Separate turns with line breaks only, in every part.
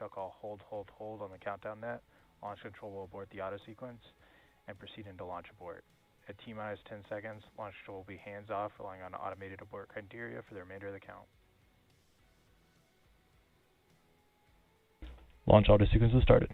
shall call hold, hold, hold on the countdown net. Launch control will abort the auto sequence and proceed into launch abort. At T-minus 10 seconds, launch control will be hands off, relying on automated abort criteria for the remainder of the count.
Launch auto sequence is started.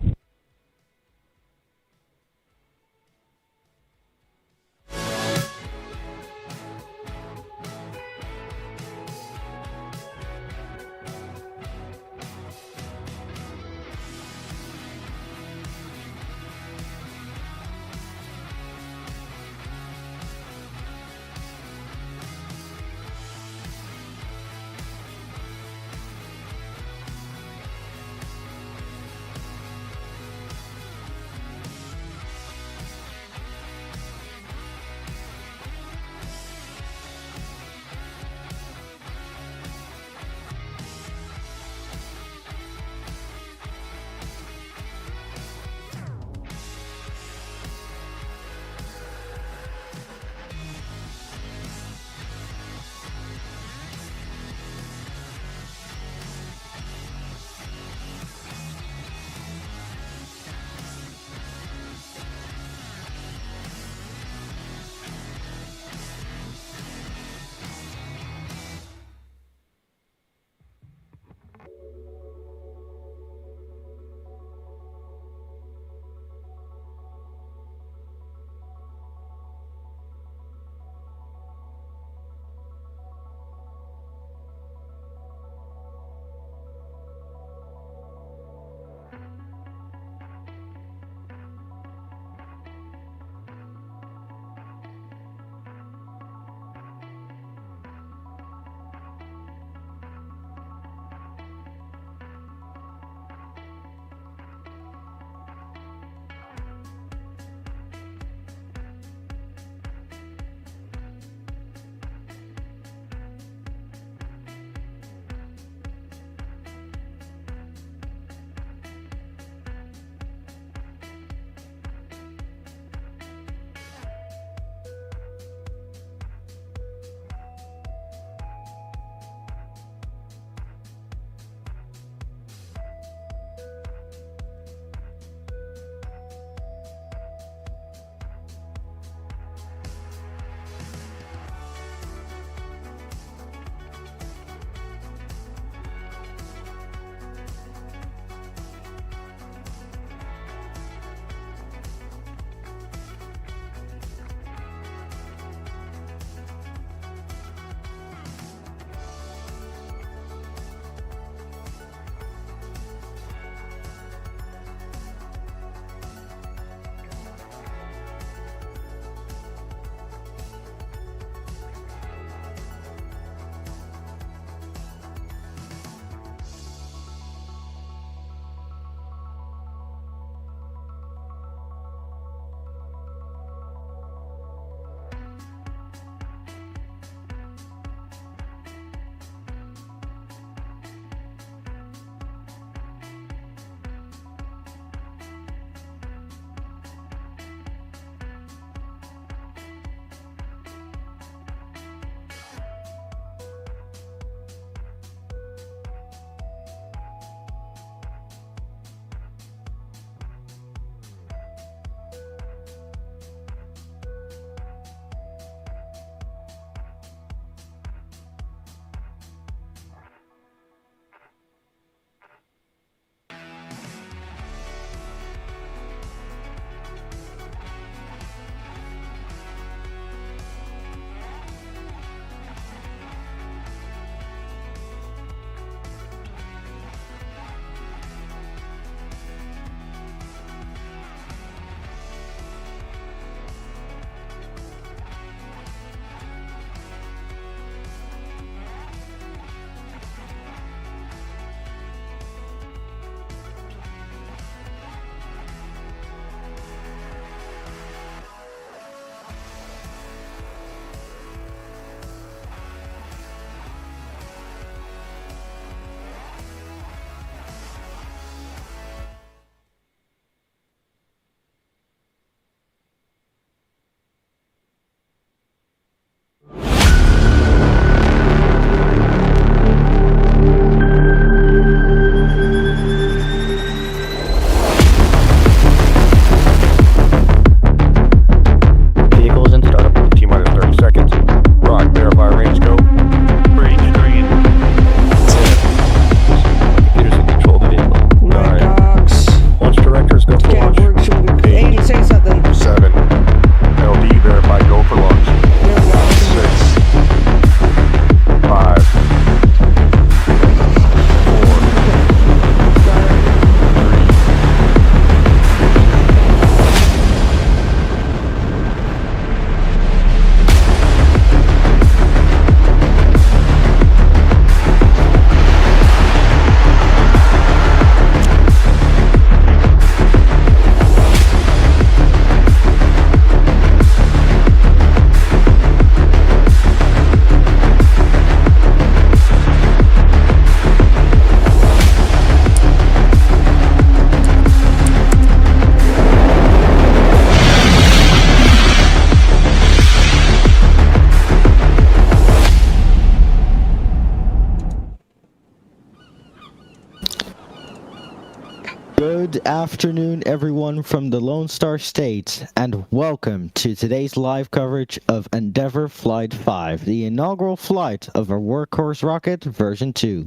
Good afternoon, everyone from the Lone Star State, and welcome to today's live coverage of Endeavour Flight 5, the inaugural flight of our workhorse rocket version 2.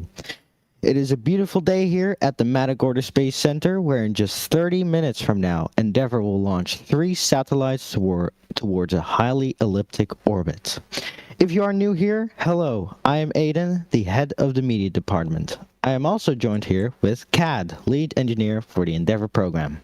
It is a beautiful day here at the Matagorda Space Center, where in just 30 minutes from now, Endeavour will launch 3 satellites towards a highly elliptic orbit. If you are new here, hello, I am Aiden, the head of the media department. I am also joined here with CAD, lead engineer for the Endeavour program.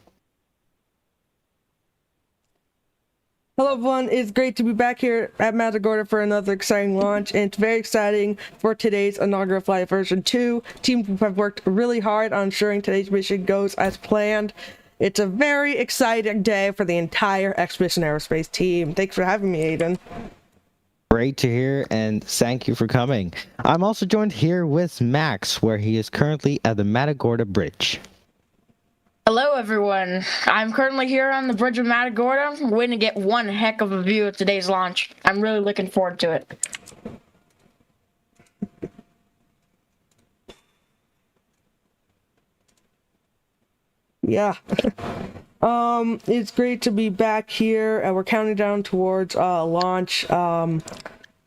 Hello everyone, it's great to be back here at Matagorda for another exciting launch, and it's very exciting for today's inaugural flight version 2. Teams have worked really hard on ensuring today's mission goes as planned. It's a very exciting day for the entire Expedition Aerospace team. Thanks for having me, Aiden.
Great to hear, and thank you for coming. I'm also joined here with Max, where he is currently at the Matagorda Bridge.
Hello everyone, I'm currently here on the bridge of Matagorda, waiting to get one heck of a view of today's launch. I'm really looking forward to it.
Yeah. It's great to be back here, and we're counting down towards launch.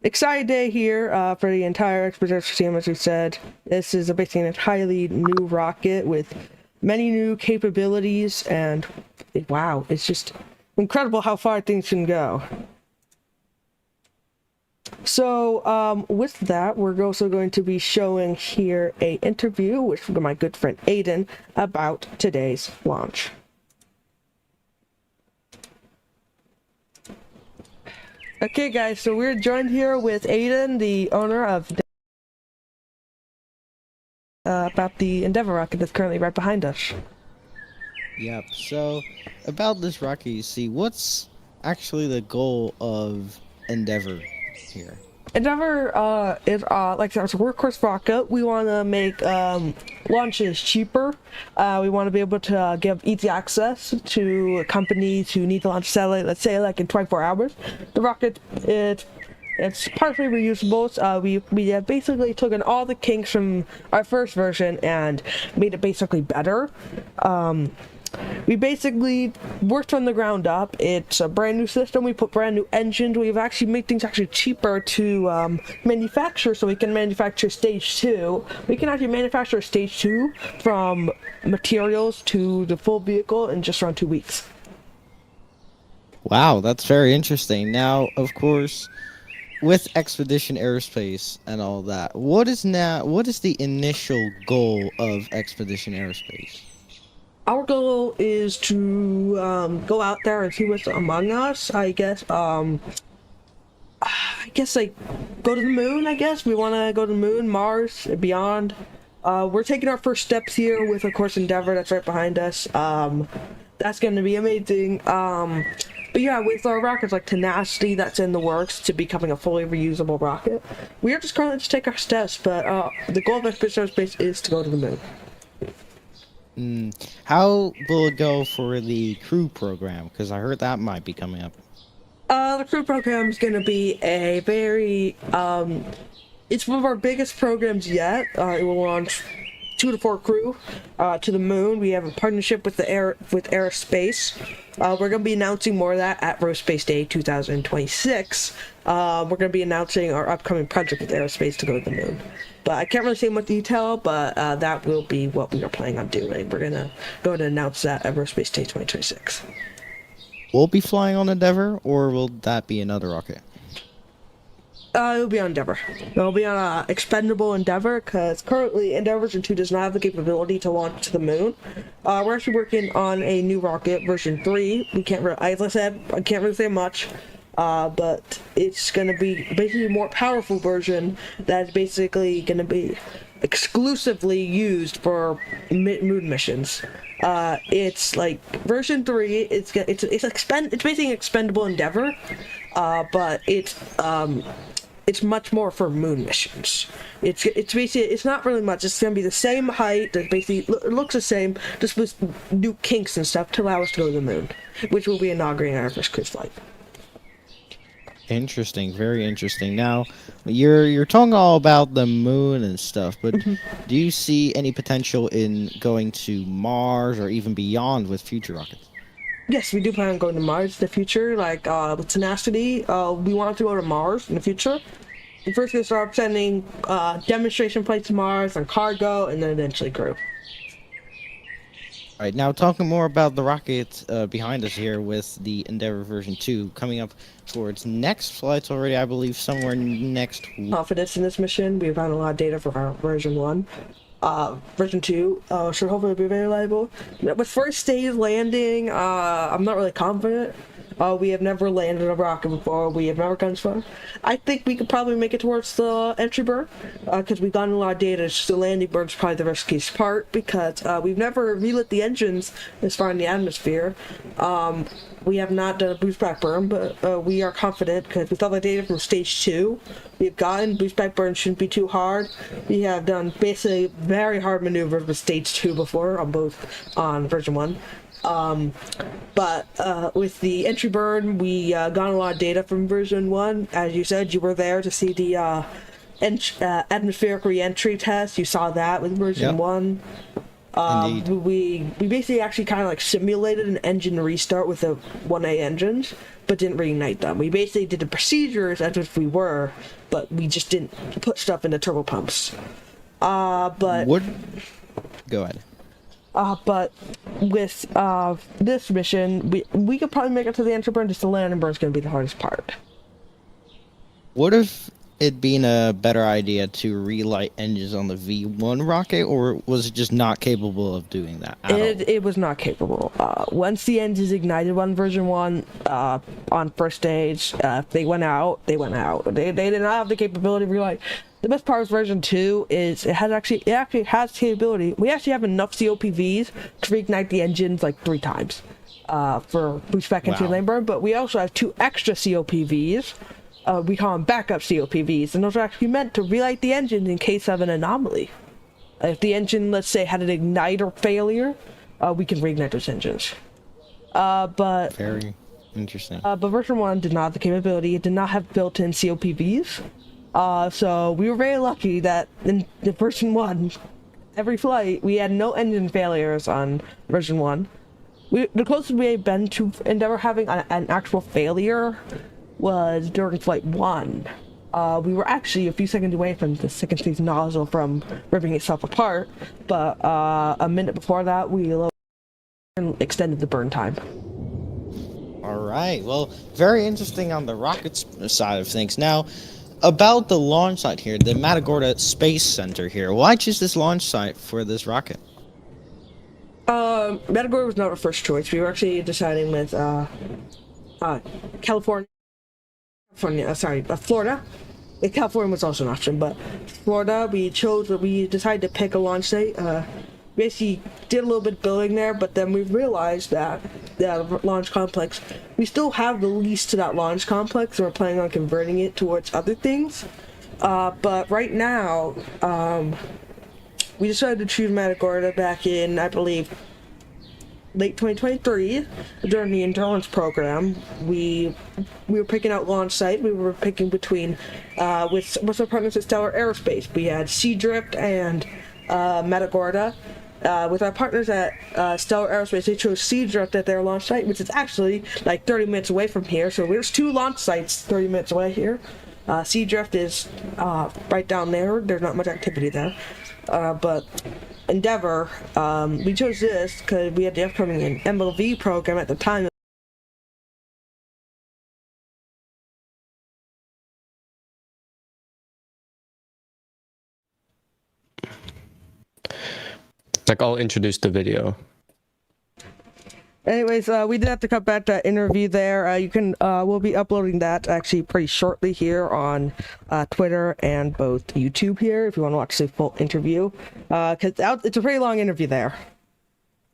Exciting day here for the entire Expedition team, as we said. This is basically an entirely new rocket with many new capabilities, and wow, it's just incredible how far things can go. So with that, we're also going to be showing here a interview with my good friend Aiden about today's launch. Okay guys, so we're joined here with Aiden, the owner of about the Endeavour rocket that's currently right behind us.
Yep, so about this rocket, you see, what's actually the goal of Endeavour here?
Endeavour is like it's a workhorse rocket. We want to make launches cheaper. We want to be able to give easy access to companies who need to launch a satellite, let's say like in 24 hours. The rocket, it's partially reusable. We have basically taken all the kinks from our first version and made it basically better. We basically worked from the ground up. It's a brand new system. We put brand new engines. We've actually made things actually cheaper to manufacture, so we can manufacture stage 2. We can actually manufacture stage 2 from materials to the full vehicle in just around 2 weeks.
Wow, that's very interesting. Now, of course, with Expedition Aerospace and all that, what is the initial goal of Expedition Aerospace?
Our goal is to go out there and see what's among us. I guess like go to the moon. I guess we want to go to the moon, Mars, and beyond. We're taking our first steps here with, of course, Endeavour that's right behind us. That's going to be amazing. But yeah, with our rockets like Tenacity, that's in the works to becoming a fully reusable rocket. We are just currently to take our steps, but the goal of Expedition Aerospace is to go to the moon.
How will it go for the crew program? Because I heard that might be coming up.
The crew program is going to be a very, it's one of our biggest programs yet. It will launch 2 to 4 crew to the moon. We have a partnership with Aerospace. We're going to be announcing more of that at Aerospace Day 2026. We're going to be announcing our upcoming project with Aerospace to go to the moon. But I can't really say much detail, but that will be what we are planning on doing. We're going to go and announce that at Aerospace Day 2026.
Will it be flying on Endeavour, or will that be another rocket?
It'll be on Endeavour. It'll be on expendable Endeavour, because currently Endeavour version 2 does not have the capability to launch to the moon. We're actually working on a new rocket, version 3. We can't really, as I said, I can't really say much. But it's going to be basically a more powerful version that's basically going to be exclusively used for moon missions. It's like version 3. It's basically expendable Endeavour, but it's much more for moon missions. It's basically, it's not really much. It's going to be the same height. That basically it looks the same, just with new kinks and stuff to allow us to go to the moon, which will be inaugurating our first cruise flight.
Interesting, very interesting. Now, you're talking all about the moon and stuff, but do you see any potential in going to Mars or even beyond with future rockets?
Yes, we do plan on going to Mars in the future. Like with Tenacity, we want to go to Mars in the future. We're first gonna start sending demonstration flights to Mars and cargo, and then eventually crew.
All right, now talking more about the rocket behind us here with the Endeavour version 2 coming up for its next flights already, I believe, somewhere next week.
Confidence in this mission. We've gotten a lot of data from our version 1. Version 2 should hopefully be very reliable. With first stage landing, I'm not really confident. We have never landed a rocket before. We have never gone as far. I think we could probably make it towards the entry burn, because we've gotten a lot of data. It's just the landing burn's probably the riskiest part, because we've never relit the engines as far in the atmosphere. We have not done a boost back burn, but we are confident because we saw the data from stage 2. We've gotten boost back burn shouldn't be too hard. We have done basically very hard maneuvers with stage 2 before on version 1. But with the entry burn, we got a lot of data from version 1. As you said, you were there to see the atmospheric re-entry test. You saw that with version 1. We basically actually kind of like simulated an engine restart with the 1A engines, but didn't reignite them. We basically did the procedures as if we were, but we just didn't put stuff in the turbo pumps. Go
ahead.
But with this mission, we could probably make it to the entry burn. Just the landing burn is going to be the hardest part.
Would have it been a better idea to relight engines on the V1 rocket, or was it just not capable of doing that at all?
It was not capable. Once the engines ignited on version 1, on first stage, they went out. They did not have the capability to relight. The best part of version 2 is it actually has capability. We actually have enough COPVs to reignite the engines like 3 times for boost back into lane burn, but we also have 2 extra COPVs. We call them backup COPVs, and those are actually meant to relight the engine in case of an anomaly. If the engine, let's say, had an igniter failure, we can reignite those engines. But
very interesting.
But version 1 did not have the capability. It did not have built-in COPVs. So we were very lucky that in the version 1, every flight, we had no engine failures on version 1. The closest we had been to Endeavour having an actual failure was during flight 1. We were actually a few seconds away from the second stage nozzle from ripping itself apart, but a minute before that, we lowered and extended the burn time.
Alright, well, very interesting on the rocket side of things. Now, about the launch site here, the Matagorda Space Center here, why choose this launch site for this rocket?
Matagorda was not our first choice. We were actually deciding with Florida. California was also an option, but Florida, we decided to pick a launch site. Basically did a little bit of building there, but then we realized that the launch complex, we still have the lease to that launch complex, and we're planning on converting it towards other things. But right now, we decided to choose Matagorda back in, I believe, late 2023 during the endurance program. We were picking out launch site. We were picking between with our partners at Stellar Aerospace. We had Seadrift and Matagorda. With our partners at Stellar Aerospace, they chose Seadrift at their launch site, which is actually like 30 minutes away from here. So there's 2 launch sites 30 minutes away here. Seadrift is right down there. There's not much activity there. But Endeavour, we chose this because we had the upcoming MLV program at the time.
Like, I'll introduce the video.
Anyways, we did have to cut back that interview there. You can, we'll be uploading that actually pretty shortly here on Twitter and both YouTube here if you want to watch the full interview. Because it's a pretty long interview there.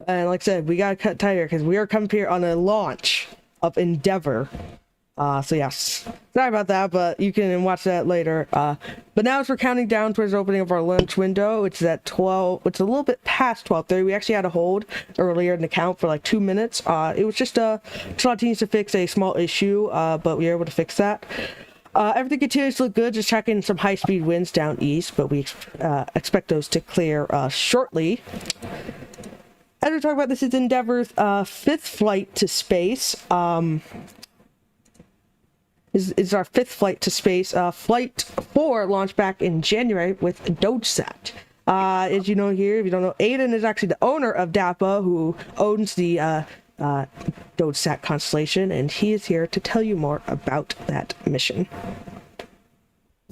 And like I said, we got to cut tighter because we are coming here on a launch of Endeavour. So yes. So Sorry about that, but you can watch that later. But now as we're counting down towards the opening of our lunch window, it's at 12. It's a little bit past 12:30. We actually had a hold earlier in the count for like 2 minutes. It was just a lot needs to fix a small issue, but we were able to fix that. Everything continues to look good. Just checking some high-speed winds down east, but we expect those to clear shortly. As we talk about, this is Endeavor's 5th flight to space. Is our 5th flight to space. Flight 4 launched back in January with DogeSat. As you know here, if you don't know, Aiden is actually the owner of DAPA, who owns the DogeSat constellation, and he is here to tell you more about that mission.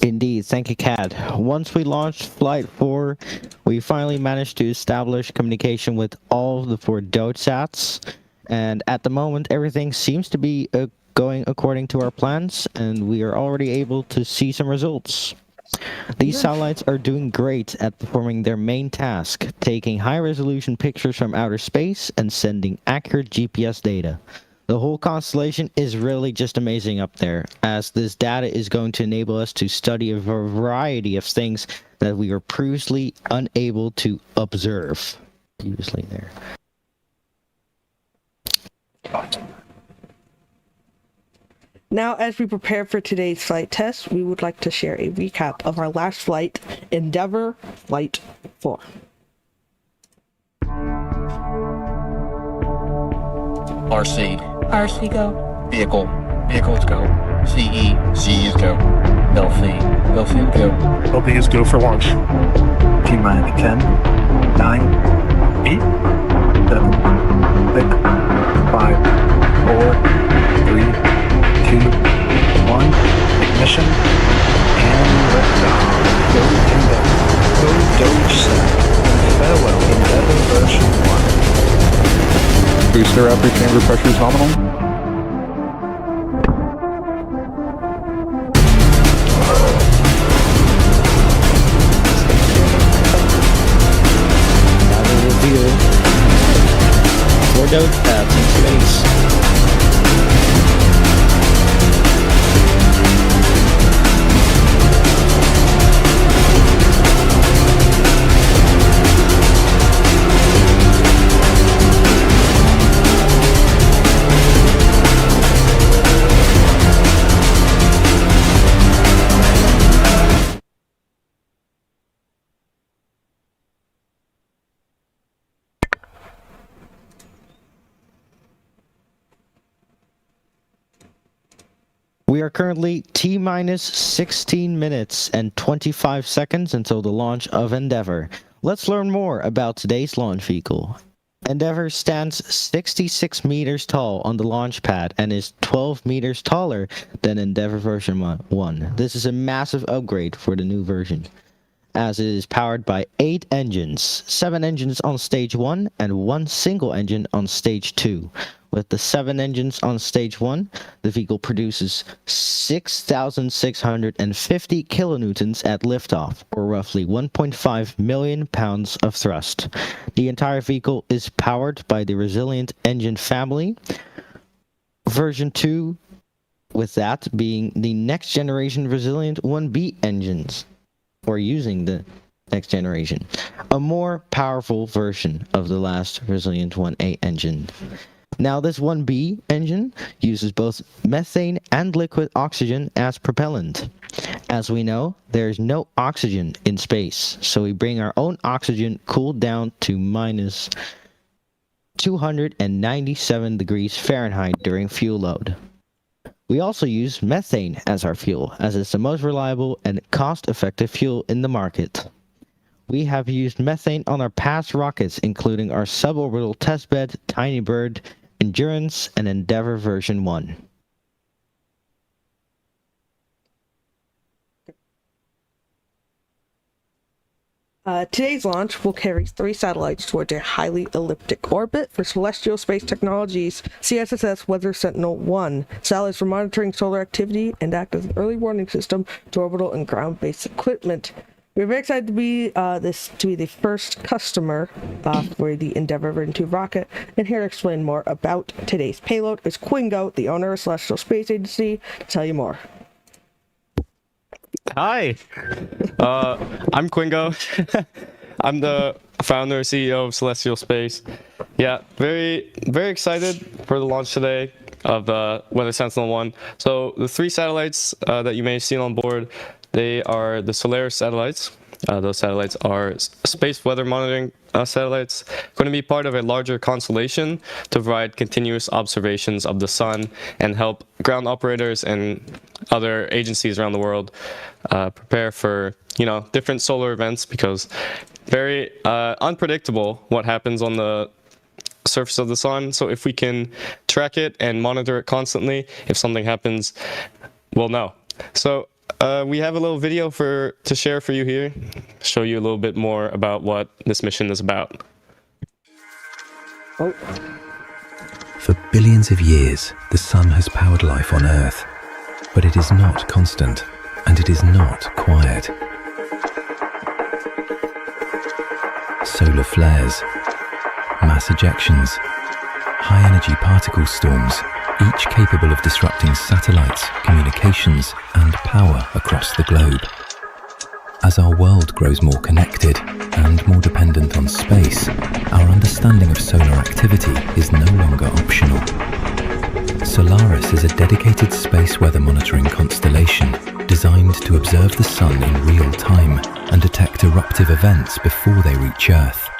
Indeed, thank you, Cad. Once we launched Flight 4, we finally managed to establish communication with all the 4 DogeSats, and at the moment, everything seems to be going according to our plans, and we are already able to see some results. These satellites are doing great at performing their main task, taking high-resolution pictures from outer space and sending accurate GPS data. The whole constellation is really just amazing up there, as this data is going to enable us to study a variety of things that we were previously unable to observe. Previously there.
Now, as we prepare for today's flight test, we would like to share a recap of our last flight, Endeavor Flight 4.
RC go.
Vehicles go. CE is go. LC is go.
LB is go for launch.
T-minus 10, 9, 8, 7, 6, 5, 4, 3, 2, 1. Ignition. And liftoff. Go DogeSat. Farewell, Endeavor version 1.
Booster upper chamber pressure is nominal.
Now we reveal 4 DogeSats in space. We are currently T-minus 16 minutes and 25 seconds until the launch of Endeavor. Let's learn more about today's launch vehicle. Endeavor stands 66 meters tall on the launch pad and is 12 meters taller than Endeavor version 1. This is a massive upgrade for the new version, as it is powered by 8 engines, 7 engines on stage 1 and 1 single engine on stage 2. With the 7 engines on stage 1, the vehicle produces 6,650 kilonewtons at liftoff, or roughly 1.5 million pounds of thrust. The entire vehicle is powered by the Resilient engine family, version 2, with that being the next generation Resilient 1B engines, or using the next generation, a more powerful version of the last Resilient 1A engine. Now, this 1B engine uses both methane and liquid oxygen as propellant. As we know, there is no oxygen in space, so we bring our own oxygen cooled down to minus 297 degrees Fahrenheit during fuel load. We also use methane as our fuel, as it's the most reliable and cost-effective fuel in the market. We have used methane on our past rockets, including our suborbital testbed, Tiny Bird, Endurance, and Endeavor version 1.
Today's launch will carry 3 satellites towards a highly elliptic orbit for Celestial Space Technologies CSS Weather Sentinel-1. Satellites for monitoring solar activity and act as an early warning system to orbital and ground-based equipment. We're very excited to be the first customer for the Endeavor version 2 rocket, and here to explain more about today's payload is Quingo, the owner of Celestial Space Agency, to tell you more.
Hi. I'm Quingo. I'm the founder and CEO of Celestial Space. Yeah, very excited for the launch today of the Weather Sentinel 1. So the 3 satellites that you may have seen on board, they are the Solaris satellites. Those satellites are space weather monitoring satellites, going to be part of a larger constellation to provide continuous observations of the sun and help ground operators and other agencies around the world prepare for, different solar events, because very unpredictable what happens on the surface of the sun. So if we can track it and monitor it constantly, if something happens, we'll know. So we have a little video to share for you here, show you a little bit more about what this mission is about.
For billions of years, the sun has powered life on Earth, but it is not constant, and it is not quiet. Solar flares, mass ejections, high-energy particle storms, each capable of disrupting satellites, communications, and power across the globe. As our world grows more connected and more dependent on space, our understanding of solar activity is no longer optional. Solaris is a dedicated space weather monitoring constellation designed to observe the sun in real time and detect eruptive events before they reach Earth.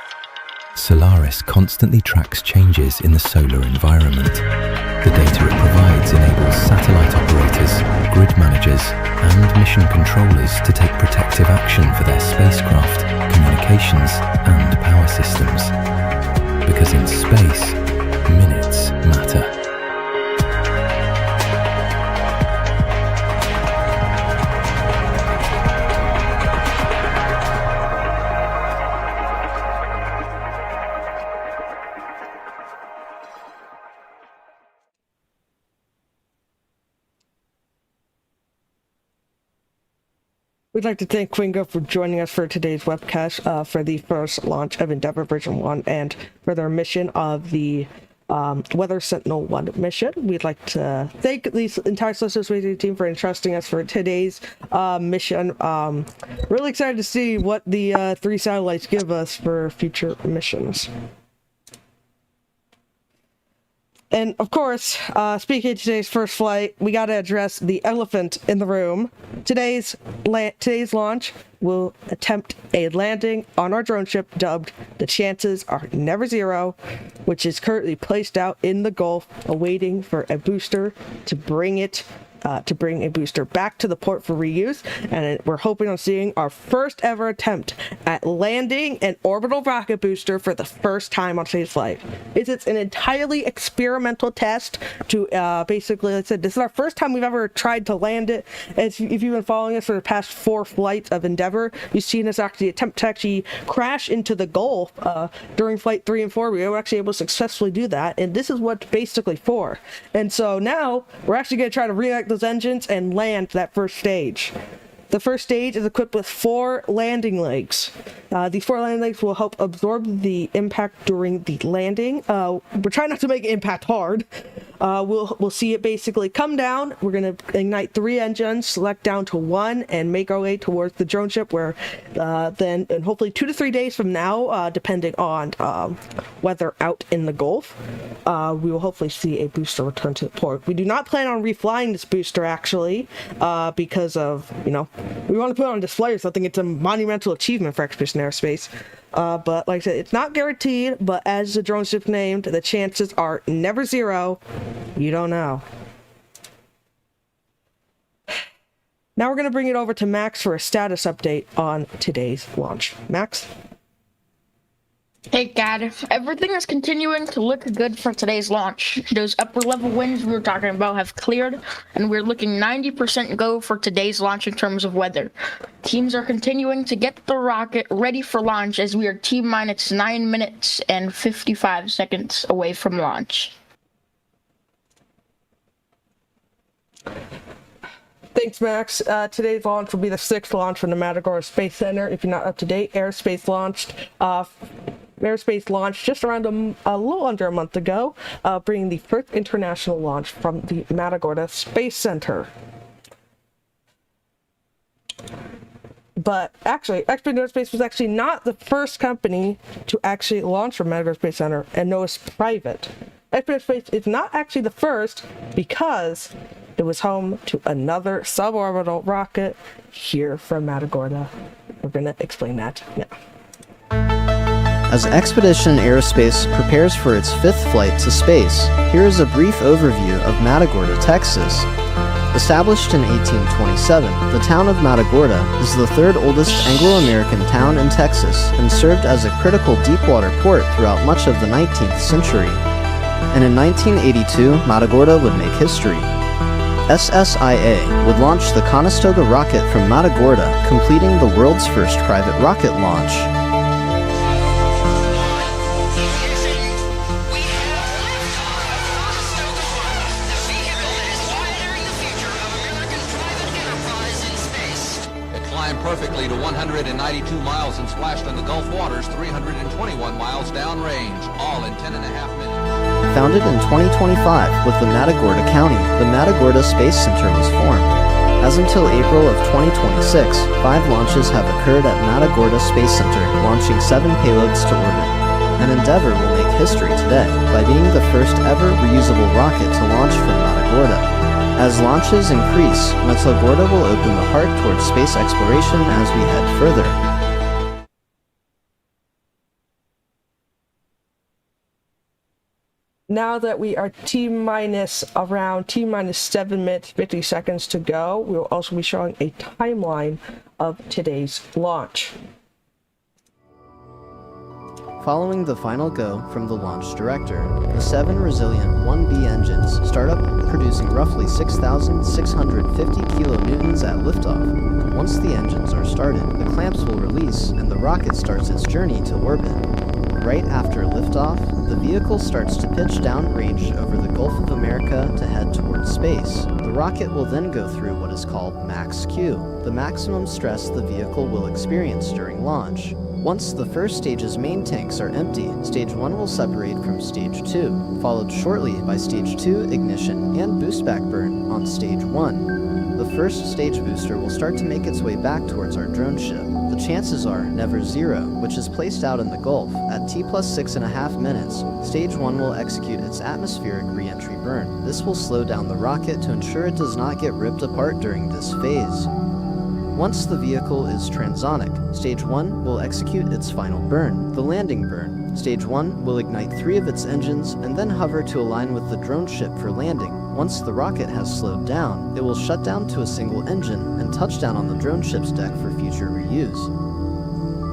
Solaris constantly tracks changes in the solar environment. The data it provides enables satellite operators, grid managers, and mission controllers to take protective action for their spacecraft, communications, and power systems. Because in space, minutes matter.
We'd like to thank Quingo for joining us for today's webcast for the first launch of Endeavour version 1 and for their mission of the Weather Sentinel 1 mission. We'd like to thank the entire Celestial Space team for entrusting us for today's mission. Really excited to see what the 3 satellites give us for future missions. And of course, speaking of today's first flight, we got to address the elephant in the room. Today's launch will attempt a landing on our drone ship dubbed The Chances Are Never Zero, which is currently placed out in the Gulf, awaiting for a booster to bring a booster back to the port for reuse. And we're hoping on seeing our first ever attempt at landing an orbital rocket booster for the first time on today's flight. It's an entirely experimental test to basically, like I said, this is our first time we've ever tried to land it. If you've been following us for the past 4 flights of Endeavour, you've seen us actually attempt to actually crash into the Gulf during flight 3 and 4. We were actually able to successfully do that, and this is what it's basically for. And so now we're actually going to try to reignite those engines and land that first stage. The first stage is equipped with 4 landing legs. These 4 landing legs will help absorb the impact during the landing. We're trying not to make it impact hard. We'll see it basically come down. We're going to ignite 3 engines, select down to 1, and make our way towards the drone ship, where then, and hopefully 2 to 3 days from now, depending on weather out in the Gulf, we will hopefully see a booster return to the port. We do not plan on reflying this booster, actually, because of, we want to put it on display or something. It's a monumental achievement for Expedition Aerospace. But like I said, it's not guaranteed, but as the drone ship's named, the chances are never zero. You don't know. Now we're going to bring it over to Max for a status update on today's launch. Max?
Hey, Gad. Everything is continuing to look good for today's launch. Those upper level winds we were talking about have cleared, and we're looking 90% go for today's launch in terms of weather. Teams are continuing to get the rocket ready for launch as we are T-minus 9 minutes and 55 seconds away from launch.
Thanks, Max. Today's launch will be the 6th launch from the Matagorda Space Center. If you're not up to date, Aerospace launched just around a little under a month ago, bringing the first international launch from the Matagorda Space Center. But actually, Expedition Aerospace was actually not the first company to actually launch from Madagorda Space Center, and no, it's private. Expedition Aerospace is not actually the first because it was home to another suborbital rocket here from Matagorda. We're going to explain that now.
As Expedition Aerospace prepares for its 5th flight to space, here is a brief overview of Matagorda, Texas. Established in 1827, the town of Matagorda is the 3rd oldest Anglo-American town in Texas and served as a critical deepwater port throughout much of the 19th century. And in 1982, Matagorda would make history. SSIA would launch the Conestoga rocket from Matagorda, completing the world's first private rocket launch.
Perfectly to 192 miles and splashed on the Gulf waters 321 miles downrange, all in 10.5 minutes.
Founded in 2025 with the Matagorda County, the Matagorda Space Center was formed. As until April of 2026, 5 launches have occurred at Matagorda Space Center, launching 7 payloads to orbit. An Endeavour will make history today by being the first ever reusable rocket to launch from Matagorda. As launches increase, Matagorda will open the heart towards space exploration as we head further.
Now that we are around T-minus 7 minutes, 50 seconds to go, we will also be showing a timeline of today's launch.
Following the final go from the launch director, the 7 resilient 1B engines start up producing roughly 6,650 kilonewtons at liftoff. Once the engines are started, the clamps will release and the rocket starts its journey to orbit. Right after liftoff, the vehicle starts to pitch downrange over the Gulf of America to head towards space. The rocket will then go through what is called max Q, the maximum stress the vehicle will experience during launch. Once the first stage's main tanks are empty, Stage 1 will separate from Stage 2, followed shortly by Stage 2 ignition and boost-back burn on Stage 1. The first stage booster will start to make its way back towards our drone ship. The chances are never zero, which is placed out in the Gulf. At T plus 6.5 minutes, Stage 1 will execute its atmospheric re-entry burn. This will slow down the rocket to ensure it does not get ripped apart during this phase. Once the vehicle is transonic, Stage 1 will execute its final burn, the landing burn. Stage 1 will ignite 3 of its engines and then hover to align with the drone ship for landing. Once the rocket has slowed down, it will shut down to a single engine and touch down on the drone ship's deck for future reuse.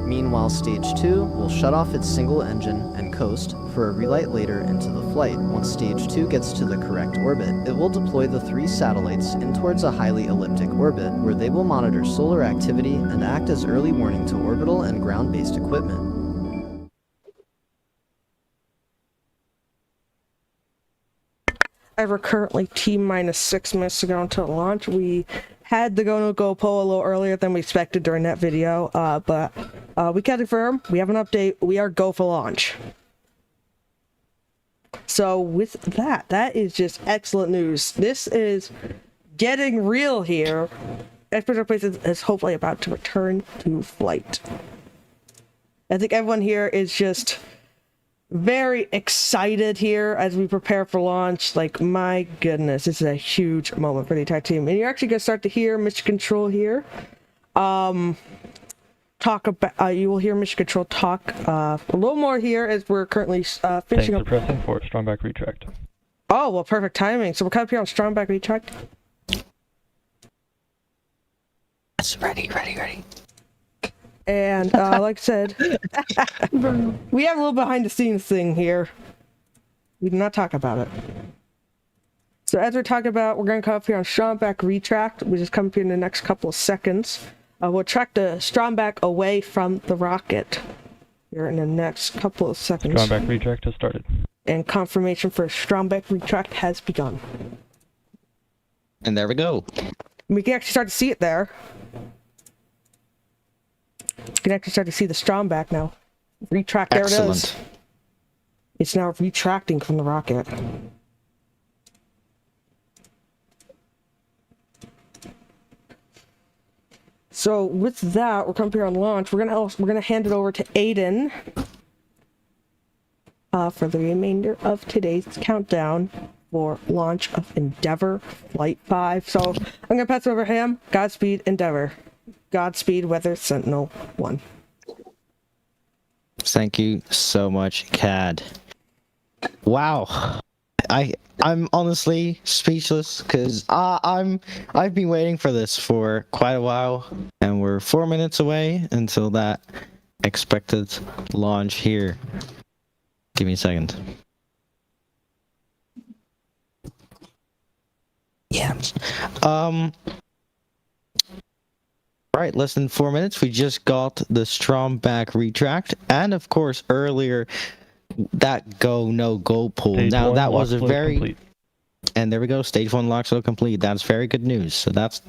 Meanwhile, Stage 2 will shut off its single engine and coast for a relight later into the flight. Once Stage 2 gets to the correct orbit, it will deploy the 3 satellites in towards a highly elliptic orbit, where they will monitor solar activity and act as early warning to orbital and ground-based equipment.
As we're currently T-minus 6 minutes to go until launch, we had the go-no-go poll a little earlier than we expected during that video, but we can confirm, we have an update, we are go for launch. So with that, that is just excellent news. This is getting real here. Expedition Aerospace is hopefully about to return to flight. I think everyone here is just very excited here as we prepare for launch. Like, my goodness, this is a huge moment for the entire team. And you're actually going to start to hear Mission Control here. Talk about, you will hear Mission Control talk a little more here as we're currently finishing up.
Pressing for strong back retract.
Oh, well, perfect timing. So we're coming up here on strong back retract.
Yes, ready.
And like I said, we have a little behind the scenes thing here. We did not talk about it. So as we're talking about, we're going to come up here on strong back retract. We just come up here in the next couple of seconds. We'll track the strong back away from the rocket here in the next couple of seconds.
Strong back retract has started.
And confirmation for strong back retract has begun.
And there we go.
We can actually start to see it there. You can actually start to see the strong back now. Retract, there
Excellent.
it is. It's now retracting from the rocket. So with that, we're coming here on launch. We're gonna hand it over to Aiden for the remainder of today's countdown for launch of Endeavour Flight 5. So I'm gonna pass it over to him. Godspeed, Endeavour. Godspeed, Weather Sentinel 1.
Thank you so much, CAD. Wow. I'm honestly speechless because I've been waiting for this for quite a while, and we're 4 minutes away until that expected launch here. Give me a second. Yeah. Right, less than 4 minutes. We just got the Strom back retract, and of course earlier that go no go pull.
Stage
now
one,
that was a
lock
very
complete.
And there we go, stage 1 lock slow complete. That's very good news. So that's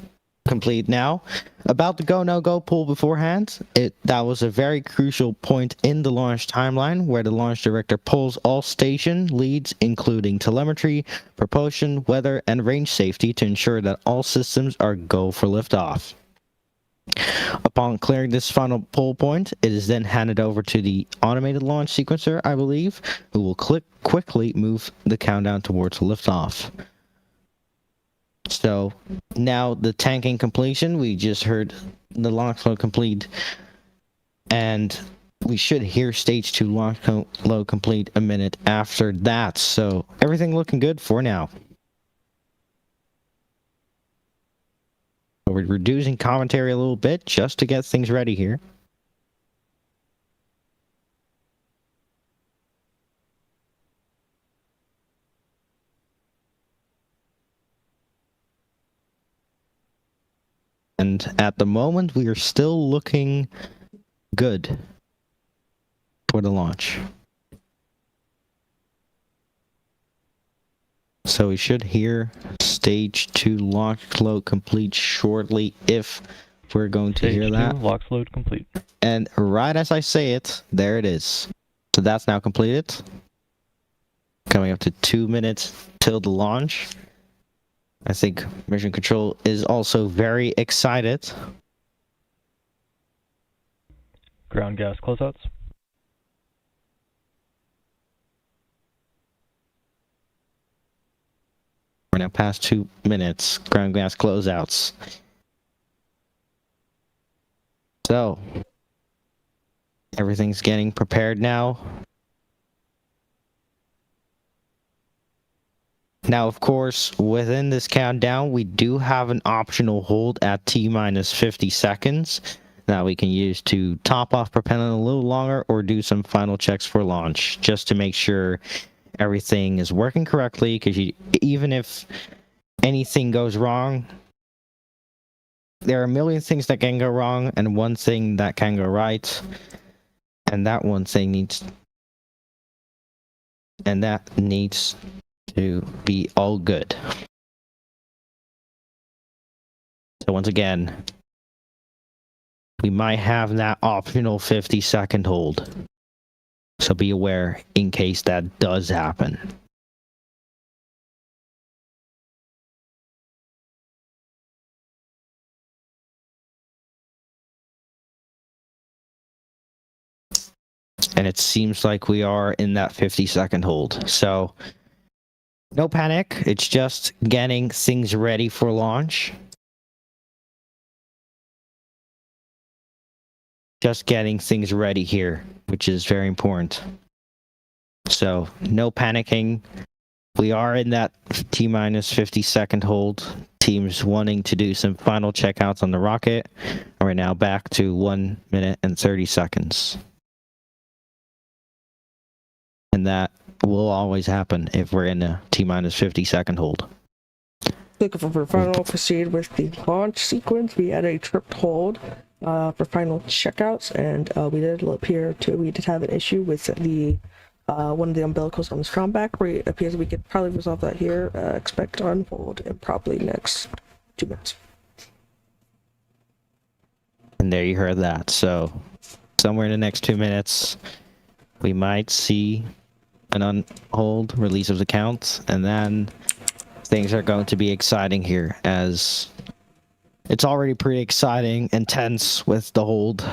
complete now. About the go no go pull beforehand, that was a very crucial point in the launch timeline where the launch director pulls all station leads, including telemetry, propulsion, weather, and range safety, to ensure that all systems are go for liftoff. Upon clearing this final pull point, it is then handed over to the automated launch sequencer, I believe, who will quickly move the countdown towards liftoff. So now the tanking completion, we just heard the launch load complete, and we should hear stage 2 launch load complete a minute after that. So everything looking good for now. We're reducing commentary a little bit just to get things ready here. And at the moment, we are still looking good for the launch. So we should hear stage 2 launch load complete shortly, if we're going to hear that.
Stage 2 lock load complete.
And right as I say it, there it is. So that's now completed. Coming up to 2 minutes till the launch. I think Mission Control is also very excited.
Ground gas closeouts.
We're now past 2 minutes. Ground gas closeouts. So, everything's getting prepared now. Now, of course, within this countdown, we do have an optional hold at T-minus 50 seconds that we can use to top off propellant a little longer or do some final checks for launch, just to make sure everything is working correctly, because even if anything goes wrong, there are a million things that can go wrong and one thing that can go right, and that one thing needs to be all good. So once again, we might have that optional 50-second hold. So be aware in case that does happen. And it seems like we are in that 50-second hold. So no panic. It's just getting things ready for launch. Just getting things ready here, which is very important. So no panicking. We are in that T-minus 50-second hold. Teams wanting to do some final checkouts on the rocket. And we're now back to 1 minute and 30 seconds. And that will always happen if we're in a T-minus 50-second hold.
Looking for final proceed with the launch sequence. We had a tripped hold for final checkouts, and we did have an issue with the one of the umbilicals on the Strom back. Where it appears we could probably resolve that here. Expect to unfold in probably next 2 minutes.
And there you heard that. So somewhere in the next 2 minutes, we might see an unhold release of the count, and then things are going to be exciting here as It's already pretty exciting and tense with the hold.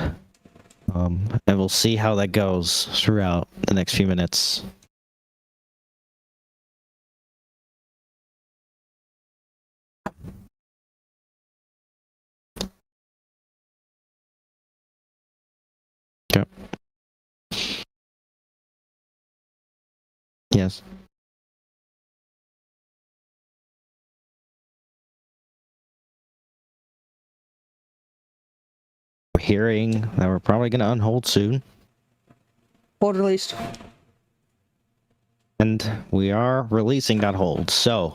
And we'll see how that goes throughout the next few minutes. Okay. Yes. We're hearing that we're probably going to unhold soon.
Hold released.
And we are releasing that hold. So,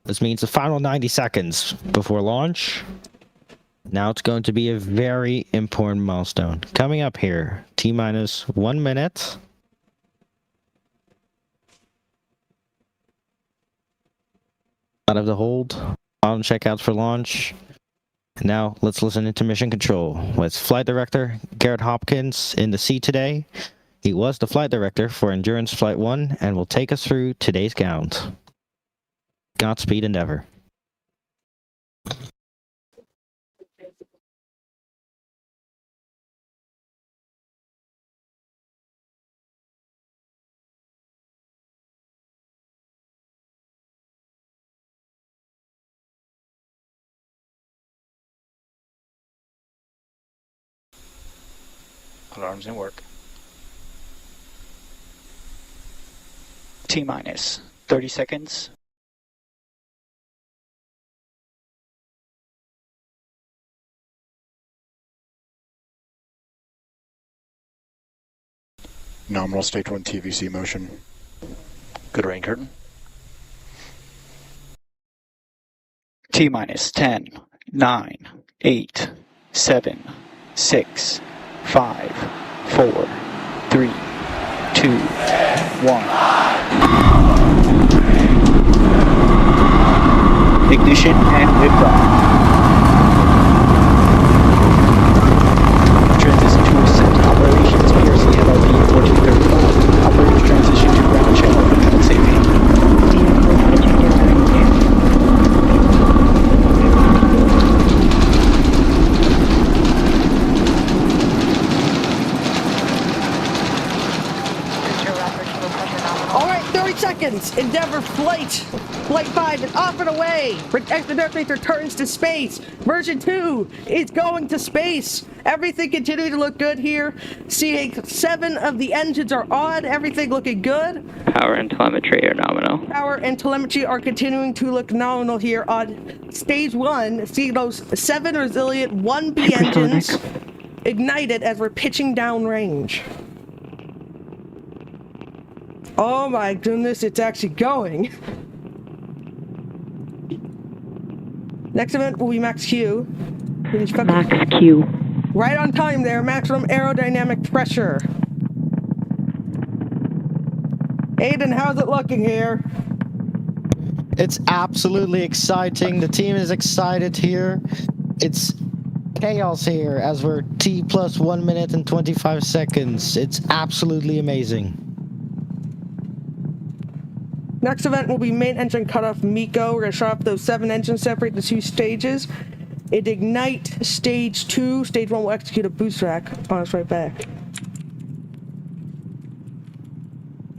this means the final 90 seconds before launch. Now it's going to be a very important milestone. Coming up here, T-minus 1 minute. Out of the hold. On checkouts for launch. Now, let's listen into Mission Control with Flight Director Garrett Hopkins in the seat today. He was the flight director for Endurance Flight 1 and will take us through today's count. Godspeed, Endeavor.
Alarms in work. T-minus 30 seconds.
Nominal stage 1 TVC motion.
Good rain curtain. T-minus 10, 9, 8, 7, 6, 5, 4, 3, 2, 1. Ignition and liftoff. Transition to ascent operations, PRC LLP 1435. Operators transition to ground channel for pilot safety.
Alright, 30 seconds. Endeavor Flight 5 is off and away. Expedition returns to space. Version 2 is going to space. Everything continuing to look good here. Seeing 7 of the engines are on. Everything looking good.
Power and telemetry are nominal.
Power and telemetry are continuing to look nominal here on stage 1. Seeing those 7 resilient 1B engines ignited as we're pitching downrange. Oh my goodness, it's actually going. Next event will be Max Q.
Max Q.
Right on time there, maximum aerodynamic pressure. Aiden, how's it looking here?
It's absolutely exciting. The team is excited here. It's chaos here as we're T plus 1 minute and 25 seconds. It's absolutely amazing.
Next event will be main engine cutoff MECO. We're going to shut off those 7 engines, separate the 2 stages. It ignite stage 2. Stage 1 will execute a boost rack on us right back.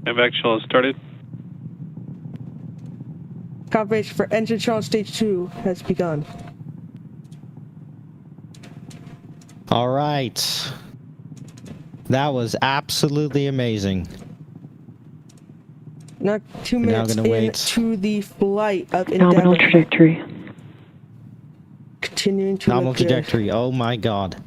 Evac shell has started.
Confirmation for engine shell on stage 2 has begun.
All right. That was absolutely amazing.
Now 2 minutes into the flight of Endeavor.
Nominal trajectory.
Continuing to
Nominal
look good.
trajectory. Oh my god.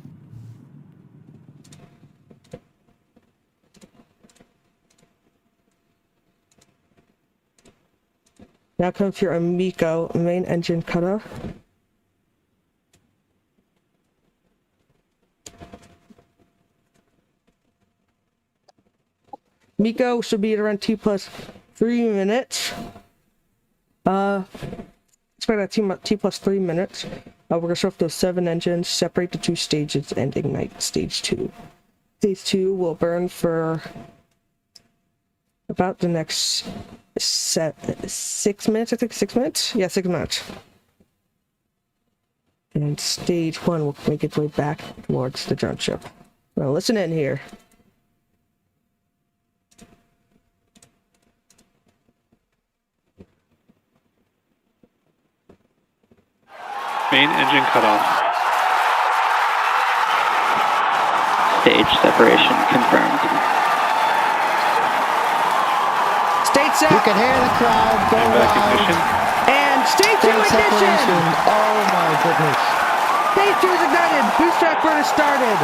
Now comes your MECO main engine cutoff. MECO should be at around T plus 3 minutes. Expect that T plus 3 minutes. We're gonna shut off those 7 engines, separate the 2 stages, and ignite stage 2. Stage 2 will burn for about the next 6 minutes, I think 6 minutes? Yeah, 6 minutes. And stage 1 will make its way back towards the drone ship. Well, listen in here.
Main engine cutoff.
Stage separation confirmed.
Stage set.
You can hear the crowd go
Back
wild.
ignition.
And stage 2 ignition.
Separation. Oh my goodness.
Stage 2 is ignited. Boost back burn is started.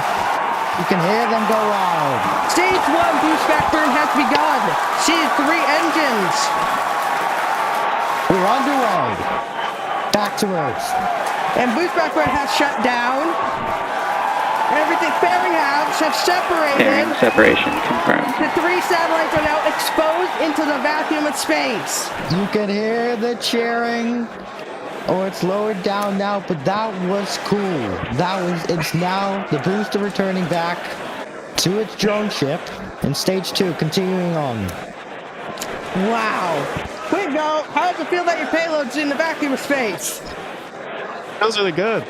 You can hear them go wild.
Stage 1 boost back burn has begun. Stage 3 engines.
We're underway. Back to Earth.
And boost back burn has shut down. Everything fairing halves have separated.
Fairing separation confirmed.
The 3 satellites are now exposed into the vacuum of space.
You can hear the cheering. Oh, it's lowered down now, but that was cool. It's now the booster returning back to its drone ship, and stage 2 continuing on.
Wow. Quingo, how does it feel that your payload's in the vacuum of space?
That was really good.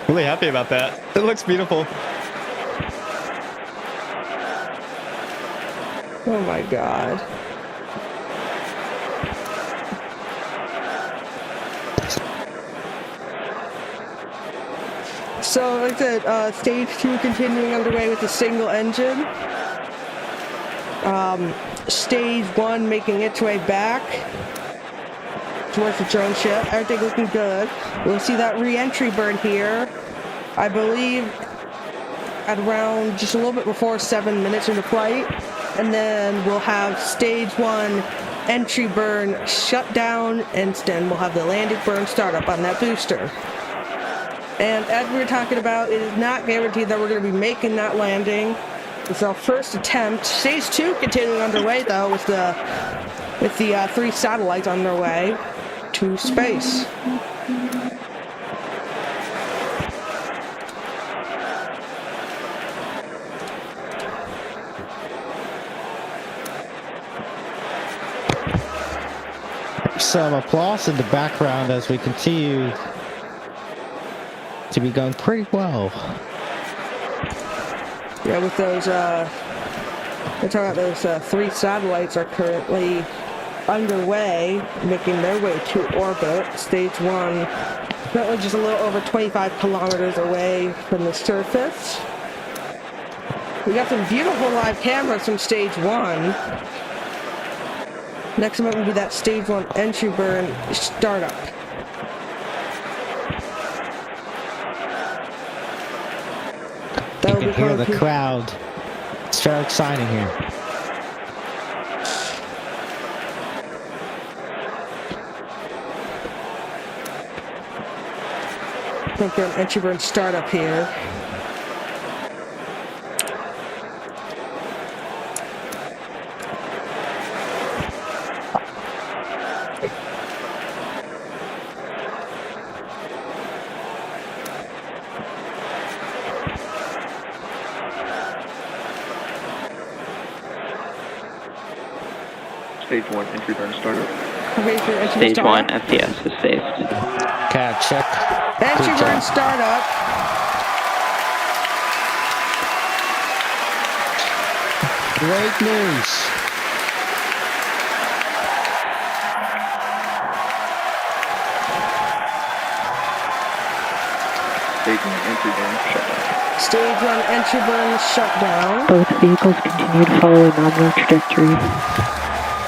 Really happy about that. It looks beautiful.
Oh my god. So, like I said, stage 2 continuing underway with a single engine. Stage 1 making its way back towards the drone ship. Everything looking good. We'll see that re-entry burn here, I believe, at around just a little bit before 7 minutes into flight. And then we'll have stage 1 entry burn shut down, and then we'll have the landing burn startup on that booster. And as we were talking about, it is not guaranteed that we're going to be making that landing. It's our first attempt. Stage 2 continuing underway, though, with the 3 satellites on their way to space.
Some applause in the background as we continue to be going pretty well.
Yeah, with those, we're talking about those 3 satellites are currently underway, making their way to orbit. Stage 1, currently just a little over 25 kilometers away from the surface. We got some beautiful live cameras from stage 1. Next event will be that stage 1 entry burn startup.
You can hear the crowd. It's very exciting here.
We've got an entry burn startup here.
Stage 1 entry burn startup.
Stage 1 FPS is saved.
Cat check.
Entry burn startup.
Great news.
Stage 1 entry burn shutdown.
Stage 1 entry burn shutdown.
Both vehicles continue to follow a nominal trajectory.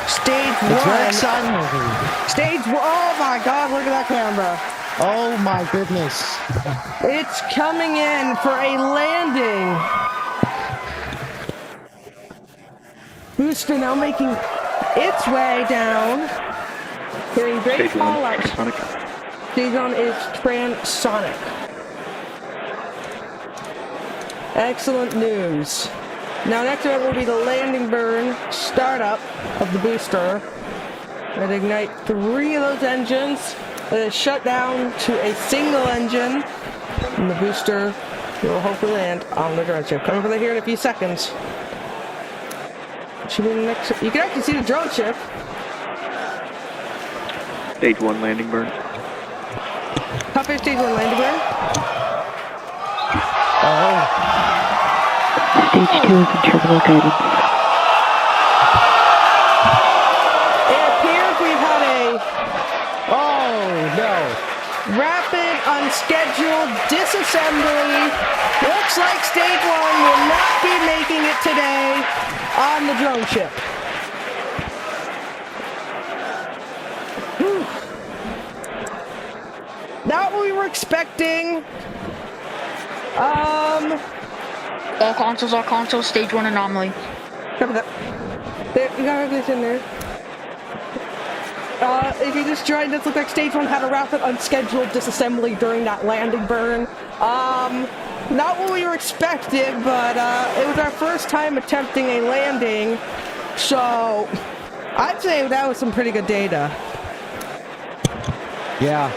Stage
It's very
1.
exciting over here.
Stage 1. Oh my god, look at that camera.
Oh my goodness.
It's coming in for a landing. Booster now making its way down. Hearing great
Stage 1
fallout.
transonic.
Stage 1 is transonic. Excellent news. Now next event will be the landing burn startup of the booster. And ignite 3 of those engines. Let it shut down to a single engine. And the booster will hopefully land on the drone ship. Come over here in a few seconds. Should be the next. You can actually see the drone ship.
Stage 1 landing burn.
Top air stage 1 landing burn.
Stage 2 is in terminal guidance.
It appears we've had a rapid unscheduled disassembly. Looks like stage 1 will not be making it today on the drone ship. Whew. Not what we were expecting.
All consoles, stage 1 anomaly.
Copy that. There, we got everything in there. If you just joined us, looked like stage 1 had a rapid unscheduled disassembly during that landing burn. Not what we were expecting, but it was our first time attempting a landing, so I'd say that was some pretty good data.
Yeah,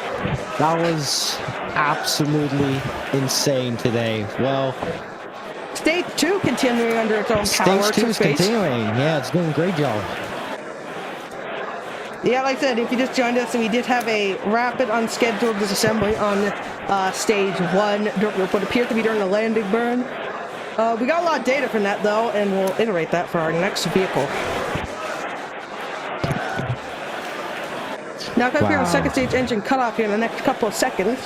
that was absolutely insane today. Well,
Stage 2 continuing under its own power.
Stage 2 is continuing. Yeah, it's doing a great job.
Yeah, like I said, if you just joined us, we did have a rapid unscheduled disassembly on stage 1, what appeared to be during the landing burn. We got a lot of data from that, though, and we'll iterate that for our next vehicle. Now, if we're on second stage engine cutoff here in the next couple of seconds,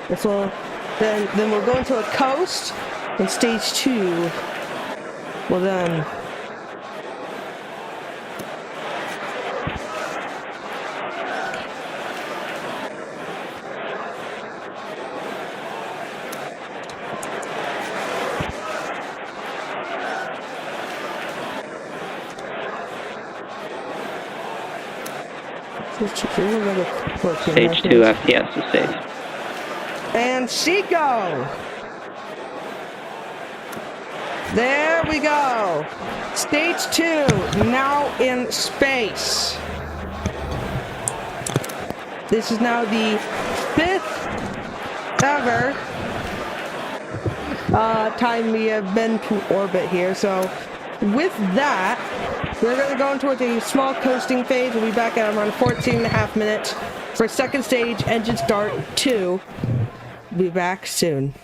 this will then we'll go into a coast, and stage 2 will then
Stage 2 FPS is safe.
And Seco! There we go! Stage 2, now in space. This is now the 5th ever time we have been to orbit here, so with that, we're going to go into a small coasting phase. We'll be back at around 14.5 minutes for second stage engine start 2. Be back soon.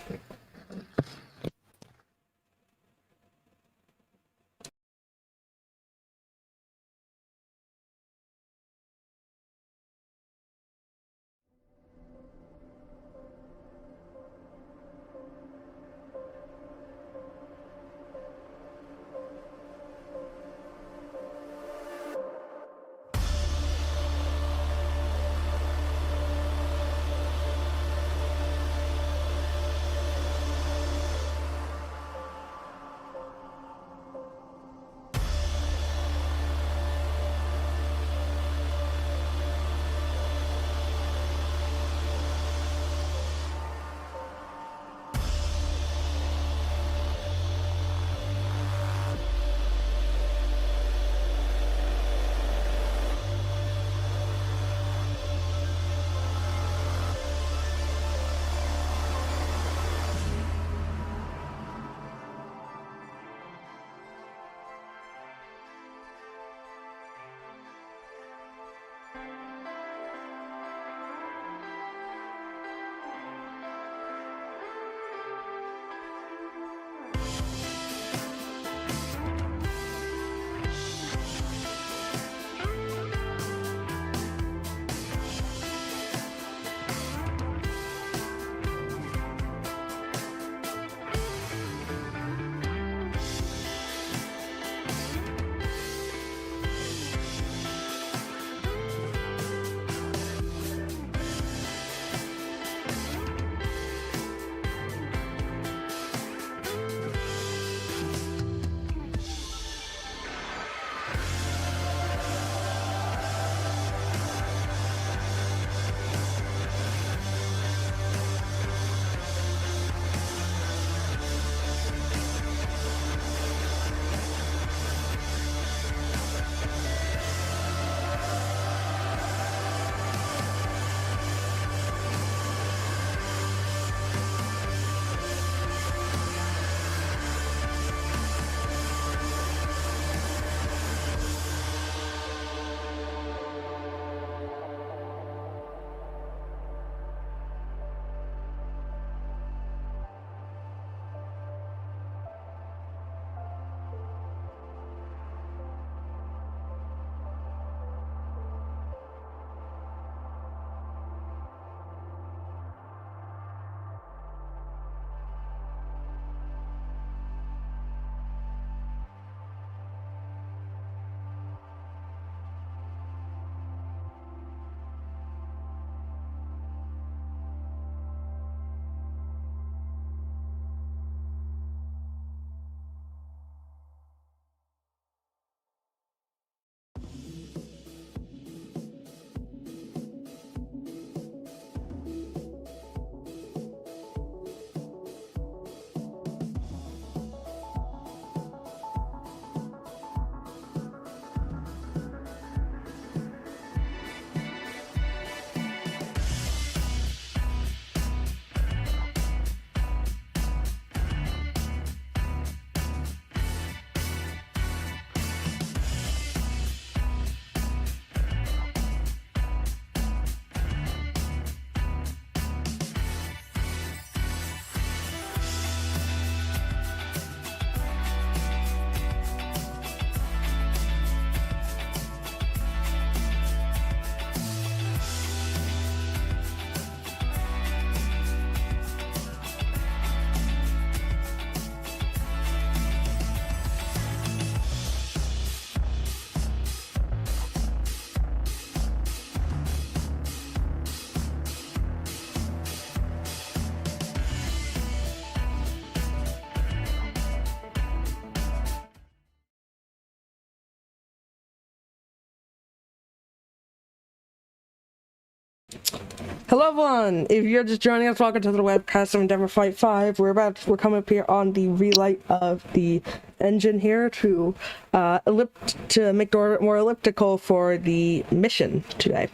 Hello everyone! If you're just joining us, welcome to the webcast of Endeavor Flight 5. We're coming up here on the relight of the engine here to make the orbit more elliptical for the mission today.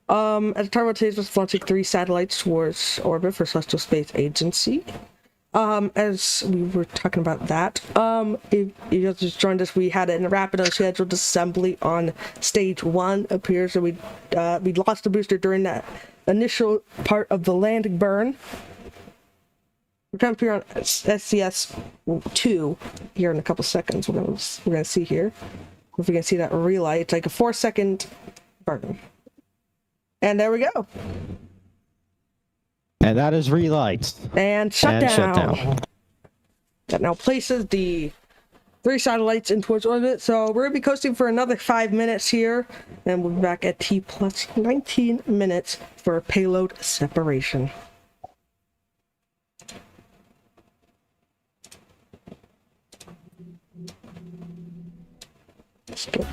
At the time of today's was launching 3 satellites towards orbit for Celestial Space Agency. As we were talking about that, if you guys just joined us, we had a rapid unscheduled assembly on stage 1. Appears that we lost the booster during that initial part of the landing burn. We're coming up here on SCS 2 here in a couple seconds. We're gonna see here if we can see that relight. It's like a 4-second burn, and there we go.
And that is relight.
And shutdown. That now places the 3 satellites in towards orbit. So we're gonna be coasting for another 5 minutes here, and we'll be back at T plus 19 minutes for payload separation. Let's go.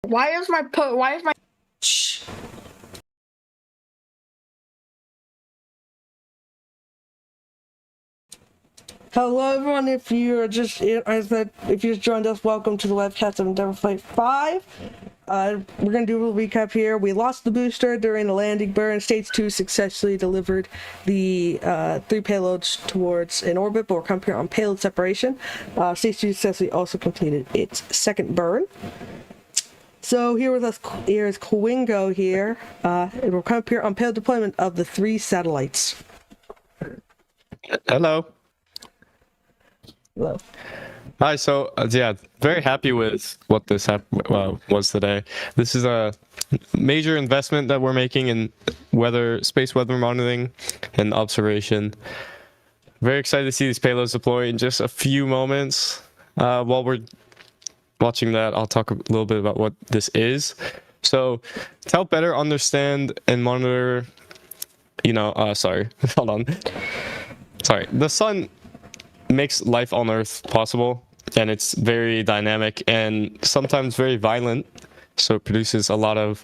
Why is my
Shh. Hello everyone, if you just joined us, welcome to the webcast of Endeavor Flight 5. We're going to do a little recap here. We lost the booster during the landing burn. Stage 2 successfully delivered the 3 payloads towards an orbit, but we're coming here on payload separation. Stage 2 successfully also completed its 2nd burn. So here with us here is Quingo here. It will come up here on payload deployment of the 3 satellites.
Hello.
Hello.
Hi. So yeah, very happy with what this was today. This is a major investment that we're making in space weather monitoring and observation. Very excited to see these payloads deploy in just a few moments. While we're watching that, I'll talk a little bit about what this is. So to help better understand and monitor, sorry, hold on. Sorry, the sun makes life on Earth possible, and it's very dynamic and sometimes very violent. So it produces a lot of,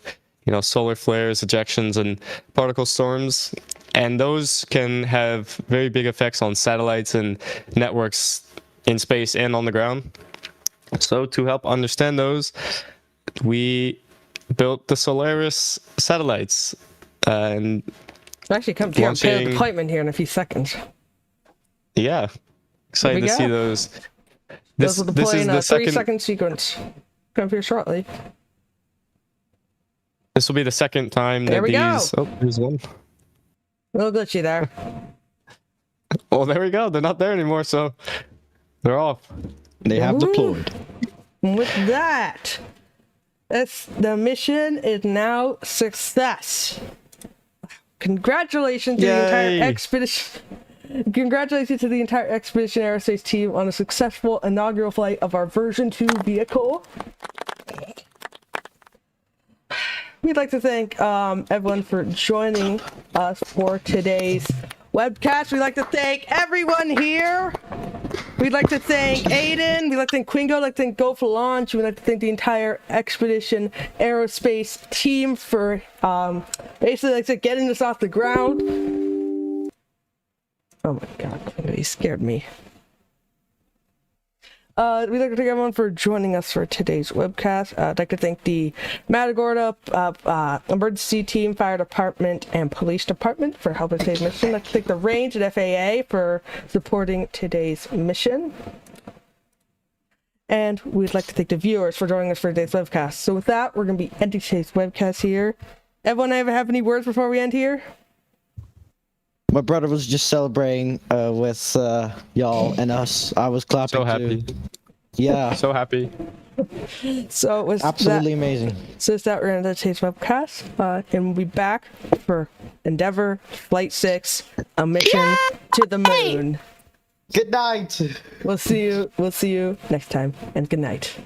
solar flares, ejections, and particle storms. And those can have very big effects on satellites and networks in space and on the ground. So to help understand those, we built the Solaris satellites. And
actually come to payload deployment here in a few seconds.
Yeah, excited to see those.
Those will deploy
this is
in
the
a
second
3-second sequence. Come here shortly.
This will be the second time
there
that
we
these.
Go.
Oh, there's one.
A little glitchy there.
Well, there we go. They're not there anymore, so they're off.
They have deployed.
With that, the mission is now success. Congratulations to the entire expedition. Congratulations to the entire Expedition Aerospace team on a successful inaugural flight of our version 2 vehicle. We'd like to thank everyone for joining us for today's webcast. We'd like to thank everyone here. We'd like to thank Aiden. We'd like to thank Quingo. We'd like to thank Go for Launch. We'd like to thank the entire Expedition Aerospace team for basically getting this off the ground. Oh my god, he scared me. We'd like to thank everyone for joining us for today's webcast. I'd like to thank the Matagorda Emergency Team, Fire Department, and Police Department for helping today's mission. I'd like to thank the Range and FAA for supporting today's mission. And we'd like to thank the viewers for joining us for today's webcast. So with that, we're going to be ending today's webcast here. Everyone ever have any words before we end here?
My brother was just celebrating with y'all and us. I was clapping
so happy.
too. Yeah.
So happy.
So it was
absolutely amazing.
So it's that we're going to today's webcast, and we'll be back for Endeavour Flight 6, a mission to the moon.
Good night.
We'll see you next time, and good night.